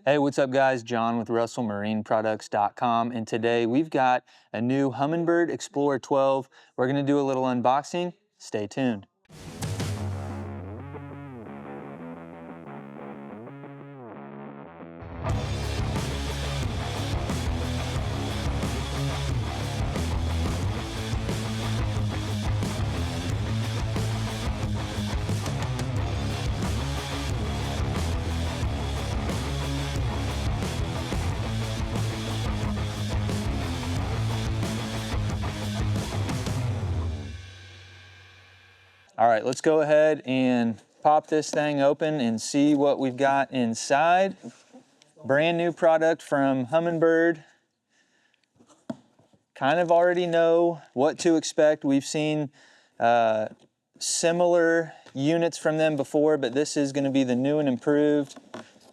Hey, what's up guys? John with RussellMarineProducts.com, and today we've got a new Humminbird Xplore 12. We're gonna do a little unboxing. Stay tuned. All right, let's go ahead and pop this thing open and see what we've got inside. Brand new product from Humminbird. Kind of already know what to expect. We've seen similar units from them before, but this is going to be the new and improved.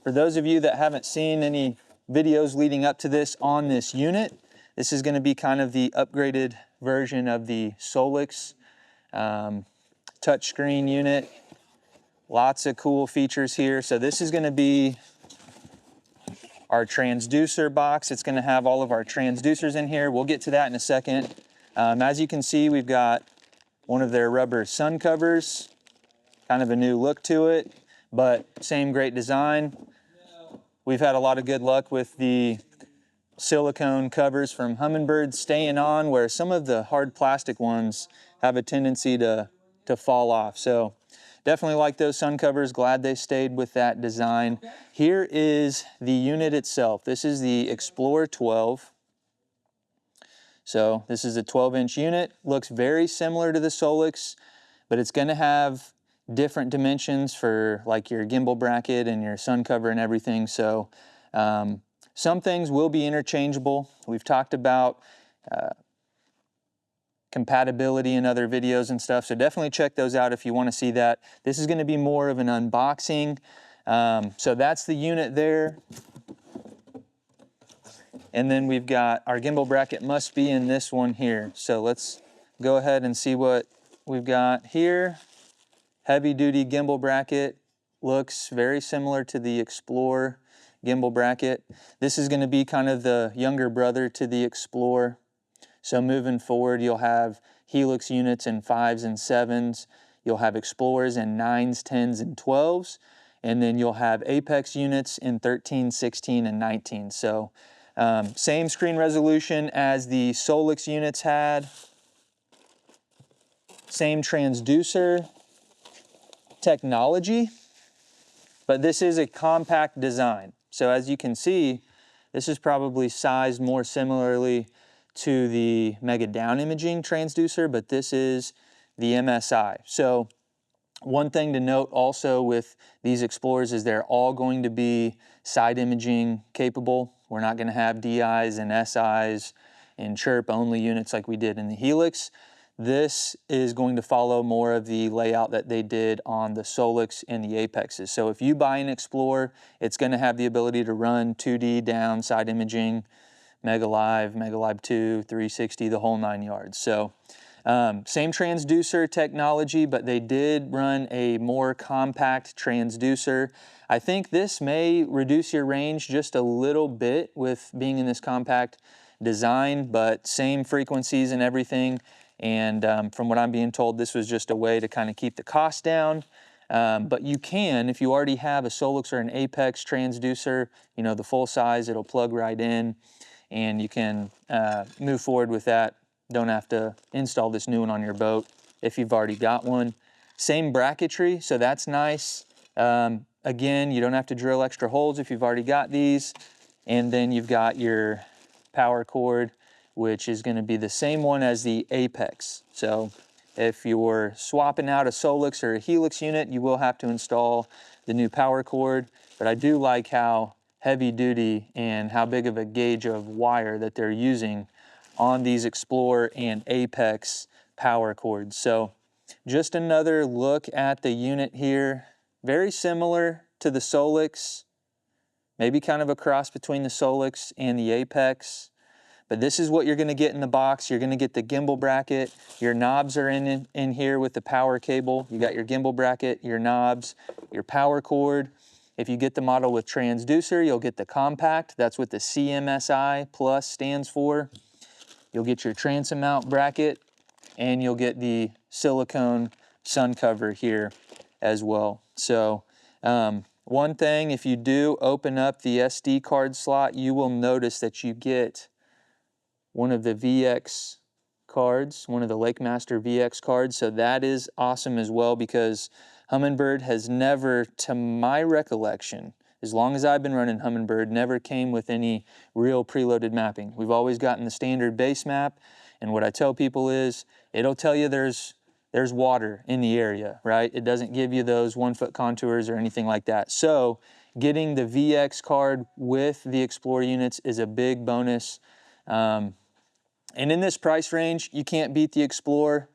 For those of you that haven't seen any videos leading up to this on this unit, this is going to be kind of the upgraded version of the Solix touchscreen unit. Lots of cool features here. So this is going to be our transducer box. It's going to have all of our transducers in here. We'll get to that in a second. As you can see, we've got one of their rubber sun covers, kind of a new look to it, but same great design. We've had a lot of good luck with the silicone covers from Humminbird staying on, where some of the hard plastic ones have a tendency to fall off. So definitely like those sun covers. Glad they stayed with that design. Here is the unit itself. This is the Xplore 12. So this is a 12-inch unit. Looks very similar to the Solix, but it's going to have different dimensions for like your gimbal bracket and your sun cover and everything. So some things will be interchangeable. We've talked about compatibility in other videos and stuff, so definitely check those out if you want to see that. This is going to be more of an unboxing. So that's the unit there. And then we've got our gimbal bracket must be in this one here. So let's go ahead and see what we've got here. Heavy duty gimbal bracket, looks very similar to the Xplore gimbal bracket. This is going to be kind of the younger brother to the Xplore. So moving forward, you'll have Helix units in 5s and 7s. You'll have Explorers in 9s, 10s, and 12s. And then you'll have Apex units in 13, 16, and 19. So same screen resolution as the Solix units had. Same transducer technology. But this is a compact design. So as you can see, this is probably sized more similarly to the Mega Down Imaging transducer, but this is the MSI. So one thing to note also with these Explorers is they're all going to be side imaging capable. We're not going to have DIs and SIs and chirp only units like we did in the Helix. This is going to follow more of the layout that they did on the Solix and the Apexes. So if you buy an Xplore, it's going to have the ability to run 2D down side imaging, Mega Live 2, 360, the whole 9 yards. So same transducer technology, but they did run a more compact transducer. I think this may reduce your range just a little bit with being in this compact design, but same frequencies and everything. And from what I'm being told, this was just a way to kind of keep the cost down. But you can, if you already have a Solix or an Apex transducer, you know, the full size, it'll plug right in, and you can move forward with that. Don't have to install this new one on your boat if you've already got one. Same bracketry, so that's nice. Again, you don't have to drill extra holes if you've already got these. And then you've got your power cord, which is going to be the same one as the Apex. So if you're swapping out a Solix or a Helix unit, you will have to install the new power cord. But I do like how heavy duty and how big of a gauge of wire that they're using on these Xplore and Apex power cords. So just another look at the unit here. Very similar to the Solix, maybe kind of a cross between the Solix and the Apex. But this is what you're going to get in the box. You're going to get the gimbal bracket. Your knobs are in here with the power cable. You got your gimbal bracket, your knobs, your power cord. If you get the model with transducer, you'll get the compact. That's what the CMSI plus stands for. You'll get your transom mount bracket, and you'll get the silicone sun cover here as well. So one thing, if you do open up the SD card slot, you will notice that you get one of the VX cards, one of the LakeMaster VX cards. So that is awesome as well, because Humminbird has never, to my recollection, as long as I've been running Humminbird, never came with any real preloaded mapping. We've always gotten the standard base map, and what I tell people is, it'll tell you there's water in the area, right? It doesn't give you those 1-foot contours or anything like that. So getting the VX card with the Xplore units is a big bonus. And in this price range, you can't beat the Xplore.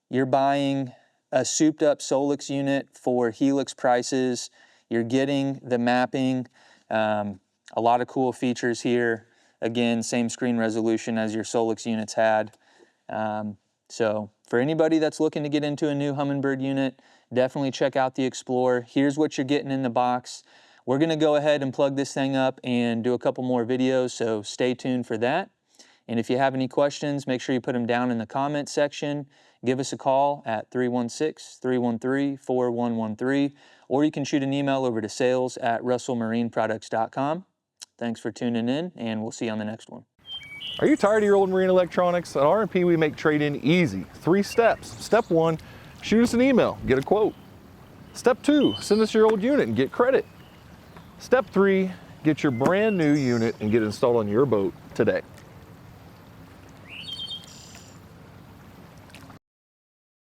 You're buying a souped up Solix unit for Helix prices. You're getting the mapping, a lot of cool features here. Again, same screen resolution as your Solix units had. So for anybody that's looking to get into a new Humminbird unit, definitely check out the Xplore. Here's what you're getting in the box. We're gonna go ahead and plug this thing up and do a couple more videos, so stay tuned for that. And if you have any questions, make sure you put them down in the comment section. Give us a call at 316-313-4113, or you can shoot an email over to sales@russellmarineproducts.com. Thanks for tuning in, and we'll see you on the next one. Are you tired of your old marine electronics? At R&P, we make trade-in easy. 3 steps. Step 1, shoot us an email, get a quote. Step 2, send us your old unit and get credit. Step 3, get your brand new unit and get installed on your boat today.